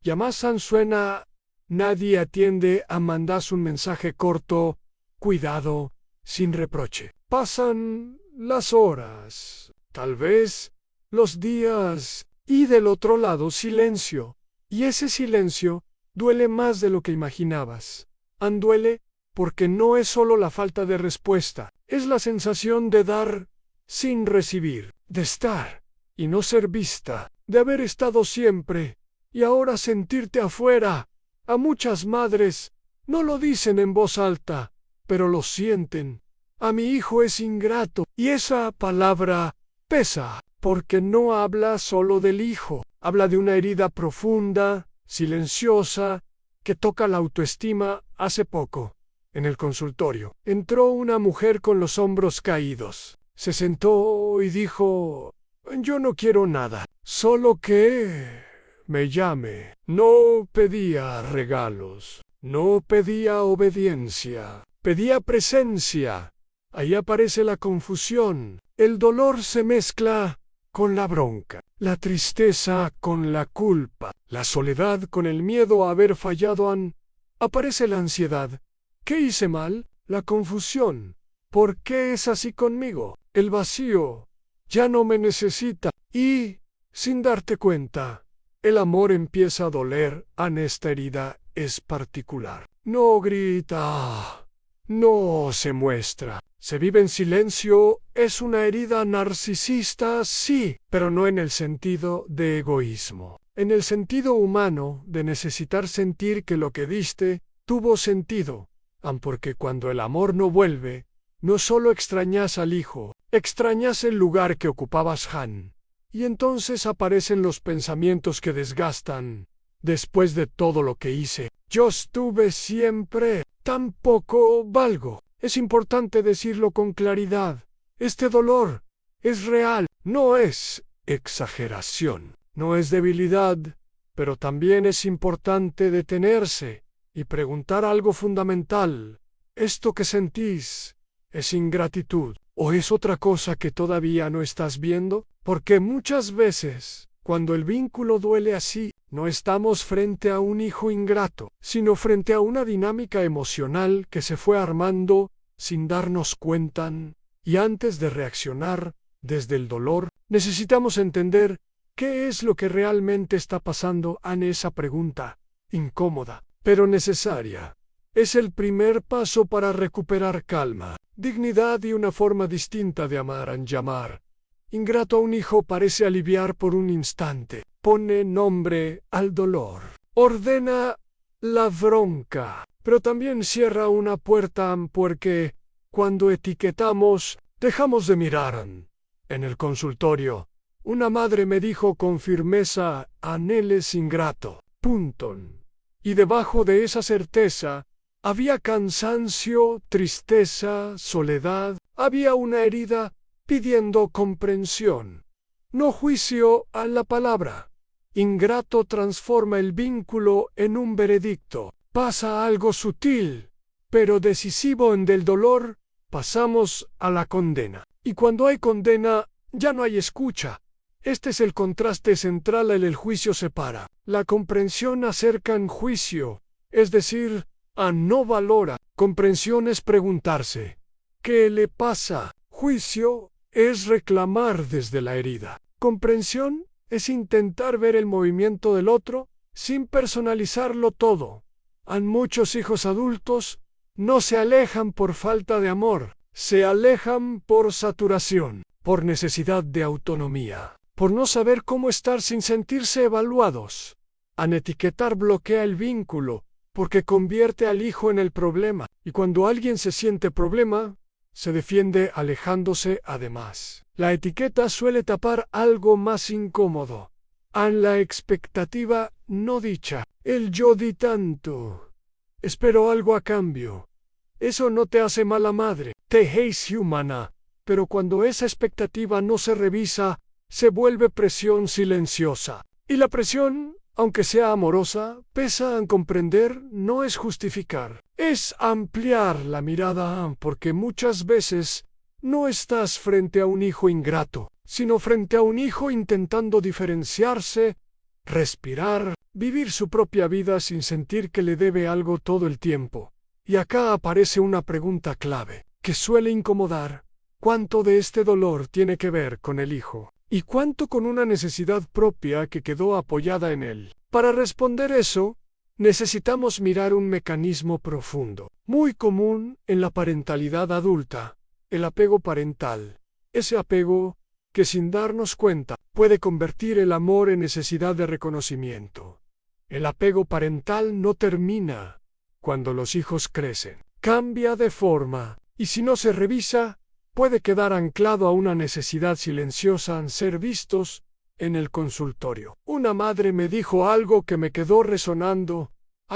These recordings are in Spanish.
Llamasan suena, nadie atiende a mandas un mensaje corto, cuidado, sin reproche. Pasan las horas, tal vez los días, y del otro lado silencio. Y ese silencio duele más de lo que imaginabas. Duele porque no es solo la falta de respuesta, es la sensación de dar sin recibir, de estar y no ser vista, de haber estado siempre y ahora sentirte afuera. A muchas madres no lo dicen en voz alta, pero lo sienten. A mi hijo es ingrato, y esa palabra pesa, porque no habla solo del hijo, habla de una herida profunda, silenciosa, que toca la autoestima. Hace poco, en el consultorio, entró una mujer con los hombros caídos. Se sentó y dijo: yo no quiero nada, solo que me llame. No pedía regalos, no pedía obediencia, pedía presencia. Ahí aparece la confusión. El dolor se mezcla con la bronca, la tristeza con la culpa, la soledad con el miedo a haber fallado. Aparece la ansiedad. ¿Qué hice mal? La confusión. ¿Por qué es así conmigo? El vacío. Ya no me necesita. Y, sin darte cuenta, el amor empieza a doler. Esta herida es particular. No grita, no se muestra. Se vive en silencio. Es una herida narcisista, sí, pero no en el sentido de egoísmo. En el sentido humano de necesitar sentir que lo que diste tuvo sentido. Porque cuando el amor no vuelve, no solo extrañas al hijo, extrañas el lugar que ocupabas, Y entonces aparecen los pensamientos que desgastan. Después de todo lo que hice, yo estuve siempre. Tampoco valgo. Es importante decirlo con claridad. Este dolor es real, no es exageración, no es debilidad, pero también es importante detenerse y preguntar algo fundamental. ¿Esto que sentís es ingratitud o es otra cosa que todavía no estás viendo? Porque muchas veces, cuando el vínculo duele así, no estamos frente a un hijo ingrato, sino frente a una dinámica emocional que se fue armando sin darnos cuenta. Y antes de reaccionar desde el dolor, necesitamos entender qué es lo que realmente está pasando. Esa pregunta, incómoda, pero necesaria, es el primer paso para recuperar calma, dignidad y una forma distinta de amar. Llamar ingrato a un hijo parece aliviar por un instante. Pone nombre al dolor. Ordena la bronca. Pero también cierra una puerta porque, cuando etiquetamos, dejamos de mirar. En el consultorio, una madre me dijo con firmeza: él es ingrato. Punto. Y debajo de esa certeza, había cansancio, tristeza, soledad. Había una herida pidiendo comprensión. No juicio a la palabra. Ingrato transforma el vínculo en un veredicto. Pasa algo sutil, pero decisivo en del dolor, pasamos a la condena. Y cuando hay condena, ya no hay escucha. Este es el contraste central. El juicio separa. La comprensión acerca en juicio, es decir, no valora. Comprensión es preguntarse: ¿qué le pasa? Juicio es reclamar desde la herida. Comprensión es intentar ver el movimiento del otro sin personalizarlo todo. Muchos hijos adultos no se alejan por falta de amor, se alejan por saturación, por necesidad de autonomía, por no saber cómo estar sin sentirse evaluados. Etiquetar bloquea el vínculo, porque convierte al hijo en el problema, y cuando alguien se siente problema, se defiende alejándose. Además, la etiqueta suele tapar algo más incómodo. La expectativa no dicha. El yo di tanto. Espero algo a cambio. Eso no te hace mala madre, te hace humana. Pero cuando esa expectativa no se revisa, se vuelve presión silenciosa. Y la presión, aunque sea amorosa, pesa. Comprender no es justificar, es ampliar la mirada, porque muchas veces no estás frente a un hijo ingrato, sino frente a un hijo intentando diferenciarse respirar, vivir su propia vida sin sentir que le debe algo todo el tiempo. Y acá aparece una pregunta clave, que suele incomodar. ¿Cuánto de este dolor tiene que ver con el hijo? ¿Y cuánto con una necesidad propia que quedó apoyada en él? Para responder eso, necesitamos mirar un mecanismo profundo, muy común en la parentalidad adulta, el apego parental. Ese apego que sin darnos cuenta puede convertir el amor en necesidad de reconocimiento. El apego parental no termina cuando los hijos crecen. Cambia de forma, y si no se revisa, puede quedar anclado a una necesidad silenciosa en ser vistos en el consultorio. Una madre me dijo algo que me quedó resonando.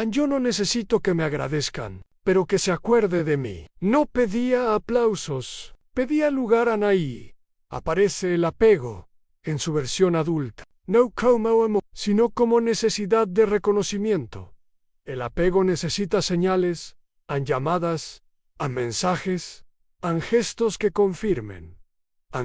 Yo no necesito que me agradezcan, pero que se acuerde de mí. No pedía aplausos, pedía lugar ahí. Aparece el apego en su versión adulta, no como amor, sino como necesidad de reconocimiento. El apego necesita señales, llamadas, mensajes, gestos que confirmen.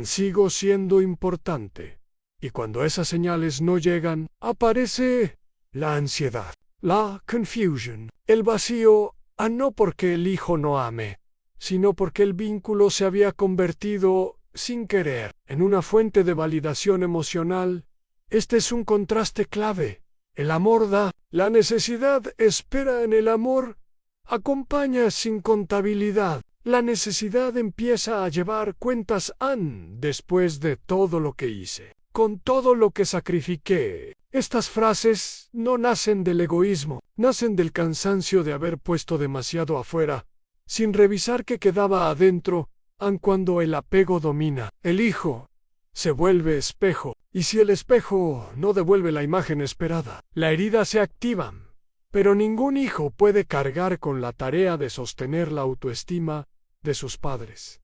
Sigo siendo importante. Y cuando esas señales no llegan, aparece la ansiedad, la confusion, el vacío, no porque el hijo no ame, sino porque el vínculo se había convertido, sin querer, en una fuente de validación emocional. Este es un contraste clave. El amor da, la necesidad espera en el amor, acompaña sin contabilidad. La necesidad empieza a llevar cuentas después de todo lo que hice, con todo lo que sacrifiqué. Estas frases no nacen del egoísmo, nacen del cansancio de haber puesto demasiado afuera, sin revisar qué quedaba adentro. Cuando el apego domina, el hijo se vuelve espejo, y si el espejo no devuelve la imagen esperada, la herida se activa. Pero ningún hijo puede cargar con la tarea de sostener la autoestima de sus padres.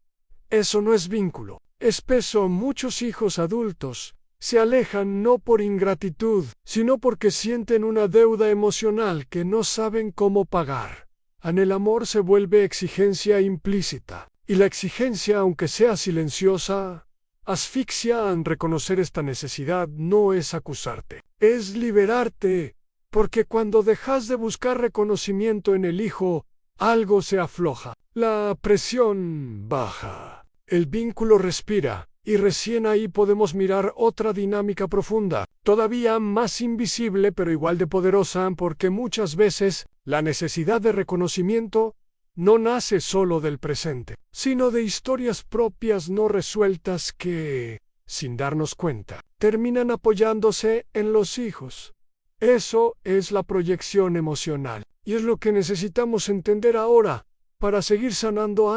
Eso no es vínculo, es peso. Muchos hijos adultos se alejan no por ingratitud, sino porque sienten una deuda emocional que no saben cómo pagar. El amor se vuelve exigencia implícita. Y la exigencia, aunque sea silenciosa, asfixia. Reconocer esta necesidad no es acusarte, es liberarte, porque cuando dejas de buscar reconocimiento en el hijo, algo se afloja, la presión baja, el vínculo respira, y recién ahí podemos mirar otra dinámica profunda, todavía más invisible pero igual de poderosa, porque muchas veces la necesidad de reconocimiento no nace solo del presente, sino de historias propias no resueltas que, sin darnos cuenta, terminan apoyándose en los hijos. Eso es la proyección emocional, y es lo que necesitamos entender ahora, para seguir sanando.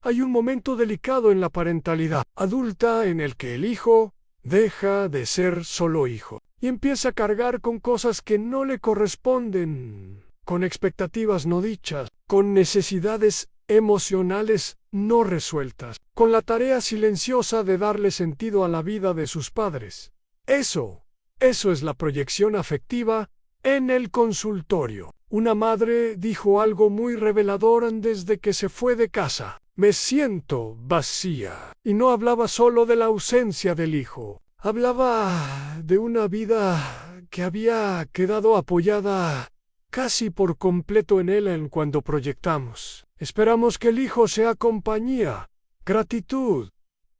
Hay un momento delicado en la parentalidad adulta en el que el hijo deja de ser solo hijo, y empieza a cargar con cosas que no le corresponden, con expectativas no dichas, con necesidades emocionales no resueltas, con la tarea silenciosa de darle sentido a la vida de sus padres. Eso es la proyección afectiva en el consultorio. Una madre dijo algo muy revelador desde que se fue de casa. Me siento vacía. Y no hablaba solo de la ausencia del hijo. Hablaba de una vida que había quedado apoyada casi por completo en él. Cuando proyectamos, esperamos que el hijo sea compañía, gratitud,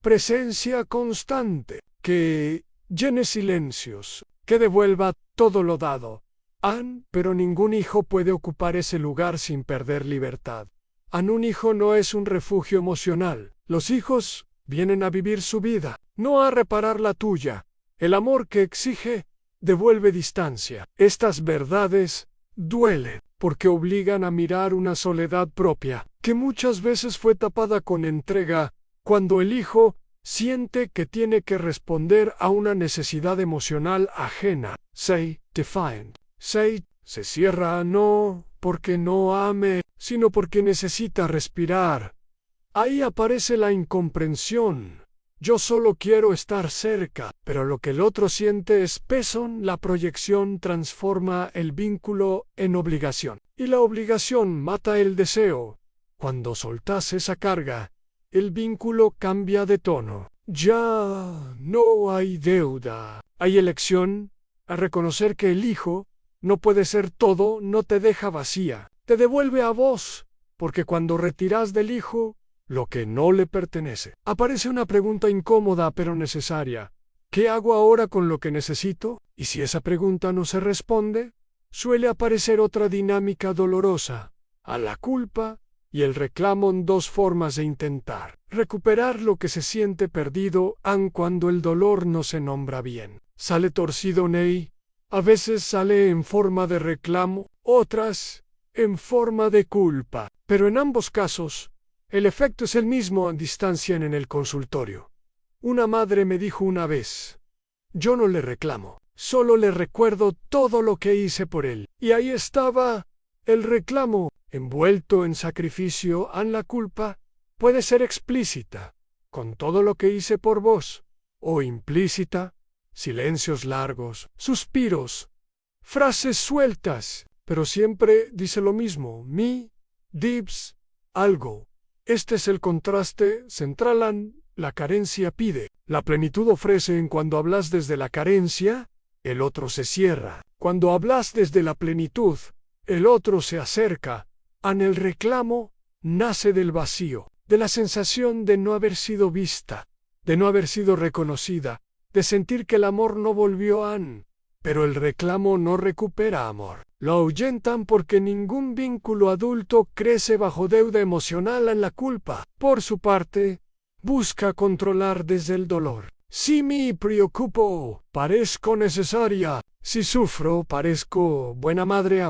presencia constante, que llene silencios, que devuelva todo lo dado. Pero ningún hijo puede ocupar ese lugar sin perder libertad. Un hijo no es un refugio emocional. Los hijos vienen a vivir su vida, no a reparar la tuya. El amor que exige devuelve distancia. Estas verdades duelen, porque obligan a mirar una soledad propia, que muchas veces fue tapada con entrega, cuando el hijo siente que tiene que responder a una necesidad emocional ajena. Defiant. Se cierra no porque no ame, sino porque necesita respirar. Ahí aparece la incomprensión. Yo solo quiero estar cerca, pero lo que el otro siente es peso. La proyección transforma el vínculo en obligación, y la obligación mata el deseo. Cuando soltás esa carga, el vínculo cambia de tono. Ya no hay deuda, hay elección, a reconocer que el hijo no puede ser todo, no te deja vacía, te devuelve a vos, porque cuando retiras del hijo lo que no le pertenece, aparece una pregunta incómoda pero necesaria. ¿Qué hago ahora con lo que necesito? Y si esa pregunta no se responde, suele aparecer otra dinámica dolorosa, a la culpa y el reclamo en dos formas de intentar recuperar lo que se siente perdido, aun cuando el dolor no se nombra bien. Sale torcido Ney, a veces sale en forma de reclamo, otras en forma de culpa, pero en ambos casos, el efecto es el mismo a distancia en el consultorio. Una madre me dijo una vez, yo no le reclamo, solo le recuerdo todo lo que hice por él. Y ahí estaba el reclamo, envuelto en sacrificio, en la culpa, puede ser explícita, con todo lo que hice por vos, o implícita, silencios largos, suspiros, frases sueltas, pero siempre dice lo mismo, mi, dibs, algo. Este es el contraste central. La carencia pide, la plenitud ofrece. En cuando hablas desde la carencia, el otro se cierra. Cuando hablas desde la plenitud, el otro se acerca. En el reclamo nace del vacío, de la sensación de no haber sido vista, de no haber sido reconocida, de sentir que el amor no volvió an. Pero el reclamo no recupera amor. Lo ahuyentan porque ningún vínculo adulto crece bajo deuda emocional en la culpa. Por su parte, busca controlar desde el dolor. Si me preocupo, parezco necesaria. Si sufro, parezco buena madre.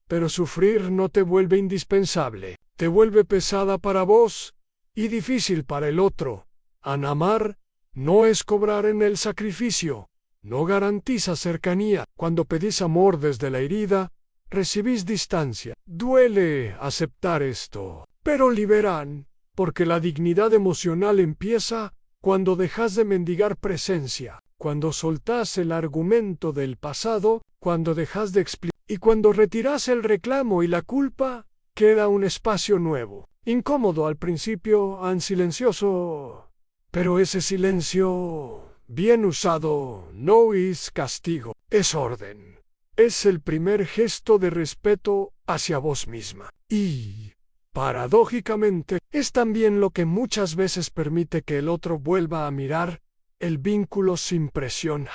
Pero sufrir no te vuelve indispensable. Te vuelve pesada para vos y difícil para el otro. An amar no es cobrar en el sacrificio. No garantiza cercanía. Cuando pedís amor desde la herida, recibís distancia. Duele aceptar esto, pero liberan, porque la dignidad emocional empieza cuando dejas de mendigar presencia, cuando soltás el argumento del pasado, cuando dejas de explicar y cuando retirás el reclamo y la culpa, queda un espacio nuevo. Incómodo al principio, silencioso, pero ese silencio bien usado no es castigo, es orden. Es el primer gesto de respeto hacia vos misma. Y, paradójicamente, es también lo que muchas veces permite que el otro vuelva a mirar el vínculo sin presión.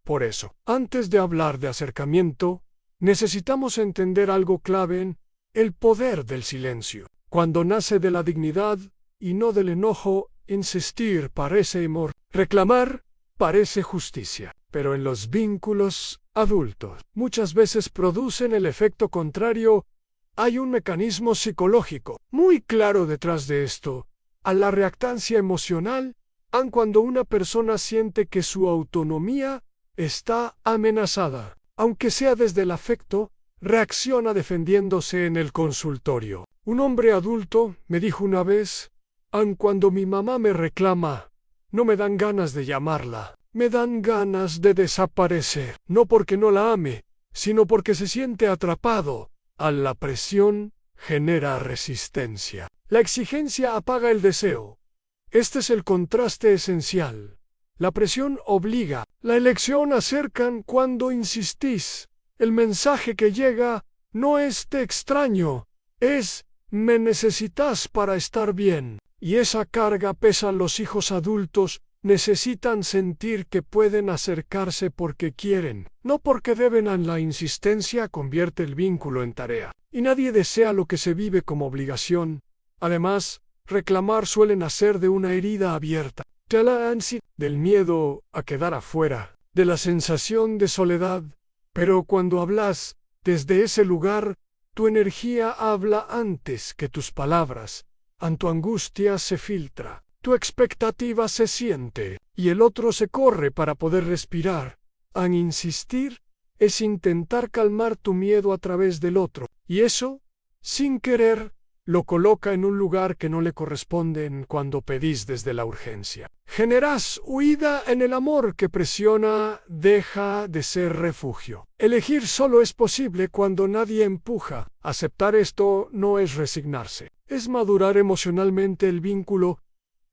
Por eso, antes de hablar de acercamiento, necesitamos entender algo clave en el poder del silencio. Cuando nace de la dignidad y no del enojo, insistir parece amor. Reclamar parece justicia, pero en los vínculos adultos muchas veces producen el efecto contrario. Hay un mecanismo psicológico muy claro detrás de esto, a la reactancia emocional, aun cuando una persona siente que su autonomía está amenazada, aunque sea desde el afecto, reacciona defendiéndose en el consultorio. Un hombre adulto me dijo una vez, aun cuando mi mamá me reclama, no me dan ganas de llamarla, me dan ganas de desaparecer, no porque no la ame, sino porque se siente atrapado. A la presión genera resistencia. La exigencia apaga el deseo. Este es el contraste esencial. La presión obliga, la elección acercan cuando insistís. El mensaje que llega no es te extraño, es me necesitas para estar bien. Y esa carga pesa. Los hijos adultos necesitan sentir que pueden acercarse porque quieren, no porque deben. La insistencia convierte el vínculo en tarea, y nadie desea lo que se vive como obligación. Además, reclamar suele nacer de una herida abierta, de la ansiedad, del miedo a quedar afuera, de la sensación de soledad. Pero cuando hablas desde ese lugar, tu energía habla antes que tus palabras. Tu angustia se filtra, tu expectativa se siente, y el otro se corre para poder respirar. Insistir es intentar calmar tu miedo a través del otro, y eso, sin querer, lo coloca en un lugar que no le corresponde. Cuando pedís desde la urgencia, generás huida en el amor que presiona, deja de ser refugio. Elegir solo es posible cuando nadie empuja. Aceptar esto no es resignarse, es madurar emocionalmente el vínculo,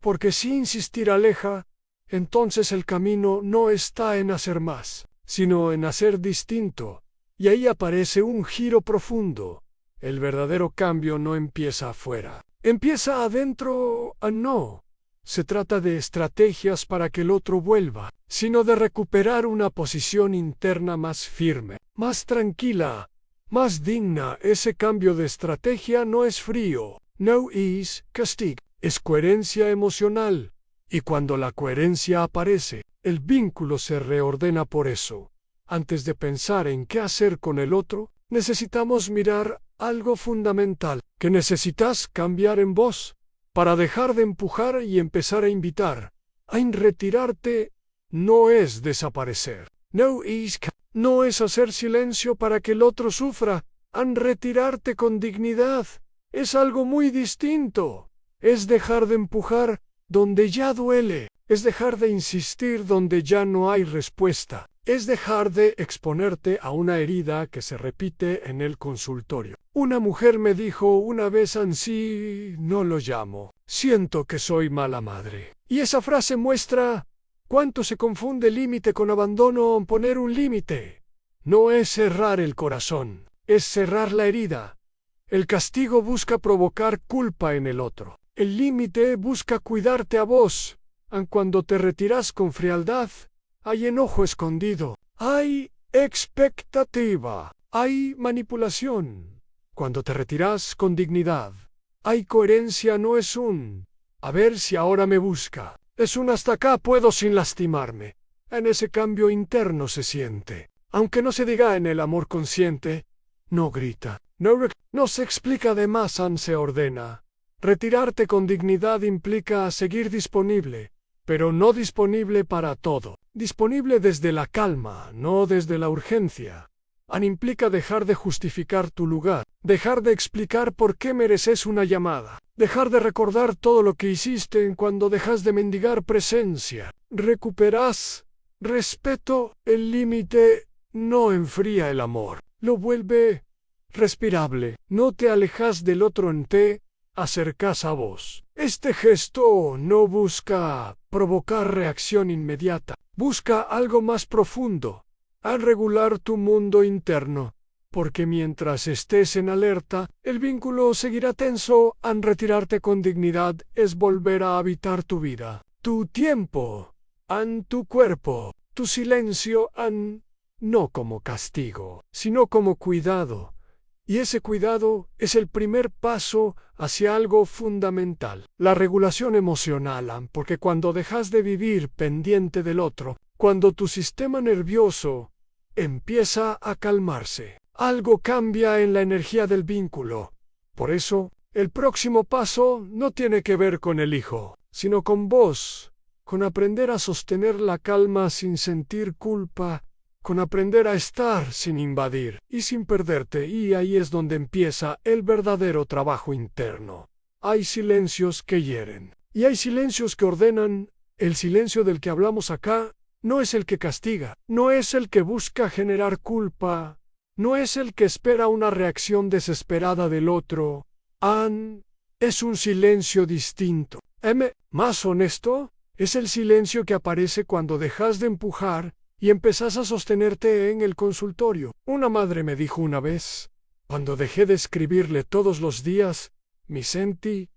porque si insistir aleja, entonces el camino no está en hacer más, sino en hacer distinto. Y ahí aparece un giro profundo. El verdadero cambio no empieza afuera. Empieza adentro. No. Se trata de estrategias para que el otro vuelva, sino de recuperar una posición interna más firme, más tranquila, más digna. Ese cambio de estrategia no es frío, no es castigo, es coherencia emocional. Y cuando la coherencia aparece, el vínculo se reordena por eso. Antes de pensar en qué hacer con el otro, necesitamos mirar algo fundamental, que necesitas cambiar en vos, para dejar de empujar y empezar a invitar. En retirarte no es desaparecer, no es hacer silencio para que el otro sufra. En retirarte con dignidad es algo muy distinto. Es dejar de empujar donde ya duele, es dejar de insistir donde ya no hay respuesta, es dejar de exponerte a una herida que se repite en el consultorio. Una mujer me dijo una vez así, no lo llamo, siento que soy mala madre. Y esa frase muestra cuánto se confunde límite con abandono. Poner un límite no es cerrar el corazón, es cerrar la herida. El castigo busca provocar culpa en el otro. El límite busca cuidarte a vos. Cuando te retiras con frialdad, hay enojo escondido, hay expectativa, hay manipulación. Cuando te retiras con dignidad, hay coherencia. No es un a ver si ahora me busca, es un hasta acá puedo sin lastimarme. En ese cambio interno se siente, aunque no se diga en el amor consciente, no grita, no se explica de más, se ordena. Retirarte con dignidad implica seguir disponible, pero no disponible para todo. Disponible desde la calma, no desde la urgencia. Implica dejar de justificar tu lugar, dejar de explicar por qué mereces una llamada, dejar de recordar todo lo que hiciste. Cuando dejas de mendigar presencia, recuperas respeto. El límite no enfría el amor, lo vuelve respirable. No te alejas del otro, te acercas a vos. Este gesto no busca provocar reacción inmediata, busca algo más profundo, al regular tu mundo interno, porque mientras estés en alerta, el vínculo seguirá tenso. Retirarte con dignidad es volver a habitar tu vida, tu tiempo, tu cuerpo, tu silencio, no como castigo, sino como cuidado. Y ese cuidado es el primer paso hacia algo fundamental, la regulación emocional, porque cuando dejas de vivir pendiente del otro, cuando tu sistema nervioso empieza a calmarse, algo cambia en la energía del vínculo. Por eso, el próximo paso no tiene que ver con el hijo, sino con vos, con aprender a sostener la calma sin sentir culpa, con aprender a estar sin invadir y sin perderte. Y ahí es donde empieza el verdadero trabajo interno. Hay silencios que hieren y hay silencios que ordenan. El silencio del que hablamos acá no es el que castiga, no es el que busca generar culpa, no es el que espera una reacción desesperada del otro. Es un silencio distinto. Más honesto, es el silencio que aparece cuando dejas de empujar y empezás a sostenerte en el consultorio. Una madre me dijo una vez, cuando dejé de escribirle todos los días, me sentí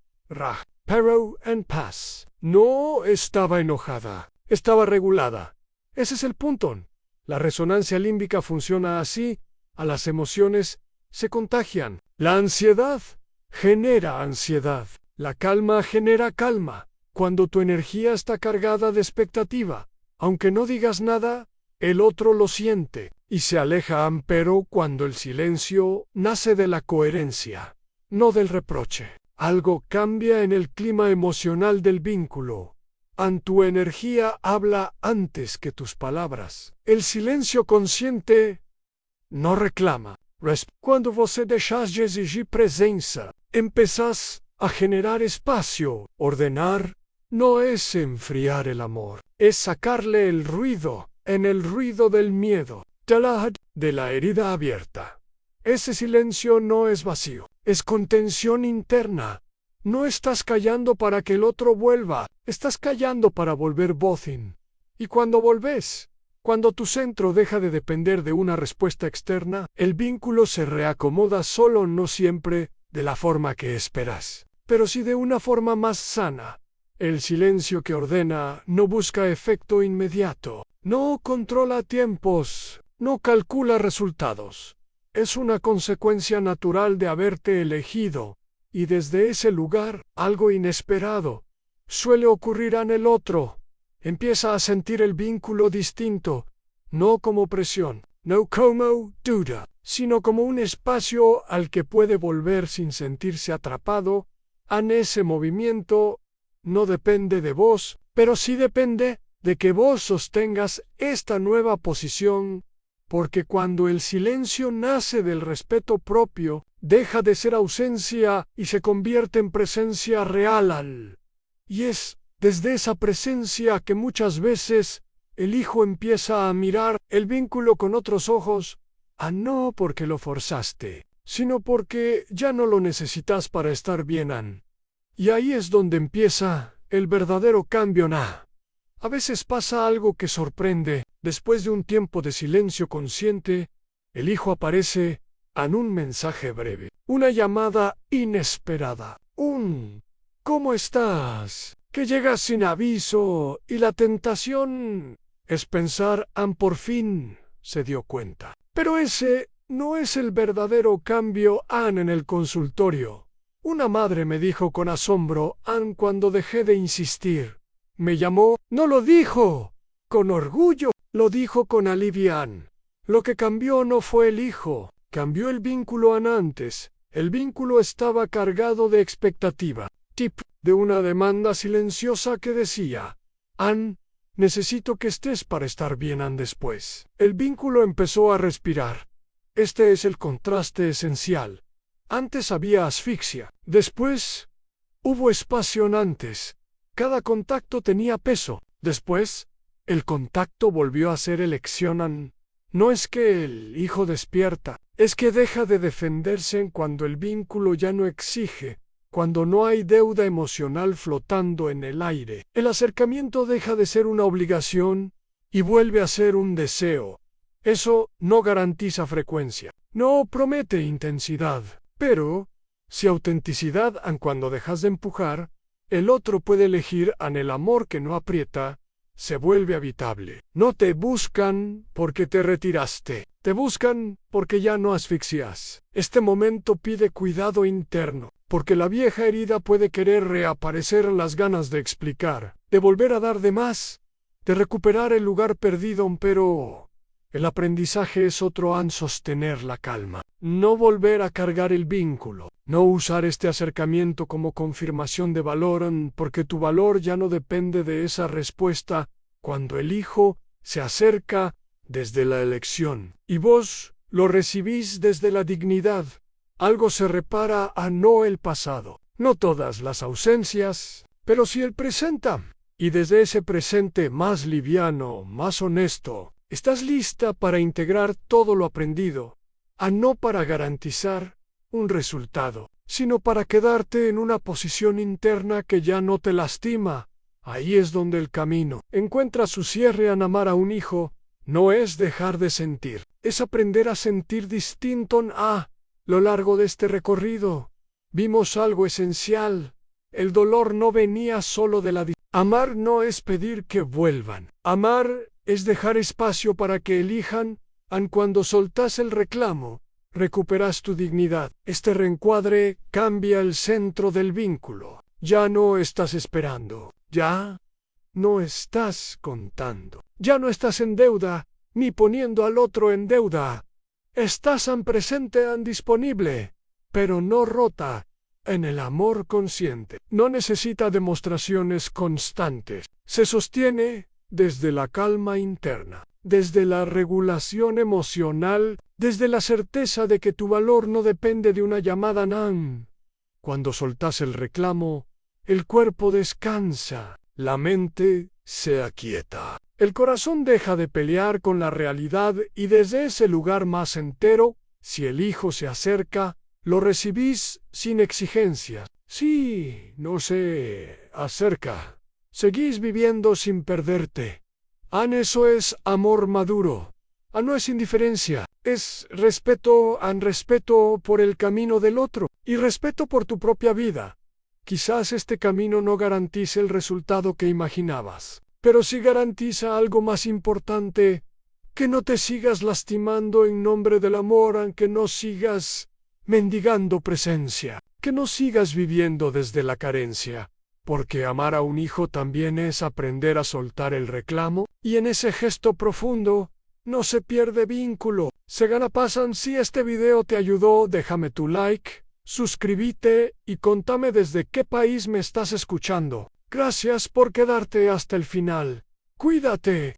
pero en paz. No estaba enojada, estaba regulada. Ese es el punto. La resonancia límbica funciona así, a las emociones se contagian. La ansiedad genera ansiedad, la calma genera calma. Cuando tu energía está cargada de expectativa, aunque no digas nada, el otro lo siente y se aleja. Pero cuando el silencio nace de la coherencia, no del reproche, algo cambia en el clima emocional del vínculo. Tu energía habla antes que tus palabras. El silencio consciente no reclama. Cuando você deixas de exigir presencia, empezás a generar espacio. Ordenar no es enfriar el amor, es sacarle el ruido. En el ruido del miedo, de la herida abierta. Ese silencio no es vacío, es contención interna. No estás callando para que el otro vuelva, estás callando para volver vos. Y cuando volvés, Cuando tu centro deja de depender de una respuesta externa, el vínculo se reacomoda solo, no siempre de la forma que esperas, pero sí de una forma más sana. El silencio que ordena no busca efecto inmediato, no controla tiempos, no calcula resultados. Es una consecuencia natural de haberte elegido, y desde ese lugar, algo inesperado suele ocurrir en el otro. Empieza a sentir el vínculo distinto, no como presión, no como duda, sino como un espacio al que puede volver sin sentirse atrapado. En ese movimiento no depende de vos, pero sí depende de que vos sostengas esta nueva posición, porque cuando el silencio nace del respeto propio, deja de ser ausencia y se convierte en presencia real. Y es desde esa presencia que muchas veces el hijo empieza a mirar el vínculo con otros ojos, no porque lo forzaste, sino porque ya no lo necesitas para estar bien. Y ahí es donde empieza el verdadero cambio. A veces pasa algo que sorprende. Después de un tiempo de silencio consciente, el hijo aparece en un mensaje breve, una llamada inesperada, un ¿cómo estás?, que llega sin aviso, y la tentación es pensar, por fin se dio cuenta. Pero ese no es el verdadero cambio. En el consultorio, una madre me dijo con asombro, cuando dejé de insistir. Me llamó, no lo dijo con orgullo, lo dijo con alivio. Lo que cambió no fue el hijo, cambió el vínculo. Antes, el vínculo estaba cargado de expectativa, de una demanda silenciosa que decía, necesito que estés para estar bien. Después, el vínculo empezó a respirar. Este es el contraste esencial. Antes había asfixia, después hubo espacio. Antes, cada contacto tenía peso, después, el contacto volvió a ser elección. No es que el hijo despierta, es que deja de defenderse cuando el vínculo ya no exige, cuando no hay deuda emocional flotando en el aire. El acercamiento deja de ser una obligación y vuelve a ser un deseo. Eso no garantiza frecuencia, no promete intensidad, pero si autenticidad. Cuando dejas de empujar, el otro puede elegir. El amor que no aprieta se vuelve habitable. No te buscan porque te retiraste, te buscan porque ya no asfixias. Este momento pide cuidado interno, porque la vieja herida puede querer reaparecer, las ganas de explicar, de volver a dar de más, de recuperar el lugar perdido. Pero el aprendizaje es otro. Sostener la calma, no volver a cargar el vínculo, no usar este acercamiento como confirmación de valor, porque tu valor ya no depende de esa respuesta. Cuando el hijo se acerca desde la elección y vos lo recibís desde la dignidad, algo se repara. No el pasado, no todas las ausencias, pero sí el presente. Y desde ese presente más liviano, más honesto, estás lista para integrar todo lo aprendido, no para garantizar un resultado, sino para quedarte en una posición interna que ya no te lastima. Ahí es donde el camino encuentra su cierre. Amar a un hijo no es dejar de sentir, es aprender a sentir distinto. Lo largo de este recorrido, vimos algo esencial. El dolor no venía solo de la Amar no es pedir que vuelvan. Amar es dejar espacio para que elijan. Cuando soltás el reclamo, recuperas tu dignidad. Este reencuadre cambia el centro del vínculo. Ya no estás esperando, ya no estás contando, ya no estás en deuda, ni poniendo al otro en deuda. Estás presente, disponible, pero no rota. En el amor consciente no necesita demostraciones constantes. Se sostiene desde la calma interna, desde la regulación emocional, desde la certeza de que tu valor no depende de una llamada. Cuando soltás el reclamo, el cuerpo descansa, la mente se aquieta. El corazón deja de pelear con la realidad y desde ese lugar más entero, si el hijo se acerca, lo recibís sin exigencias. Sí, no se acerca. Seguís viviendo sin perderte. Eso es amor maduro. No es indiferencia, es respeto, respeto por el camino del otro y respeto por tu propia vida. Quizás este camino no garantice el resultado que imaginabas, pero sí garantiza algo más importante, que no te sigas lastimando en nombre del amor, que no sigas mendigando presencia, que no sigas viviendo desde la carencia, porque amar a un hijo también es aprender a soltar el reclamo, y en ese gesto profundo no se pierde vínculo, se gana paz. Si este video te ayudó, déjame tu like, suscríbete y contame desde qué país me estás escuchando. Gracias por quedarte hasta el final. Cuídate.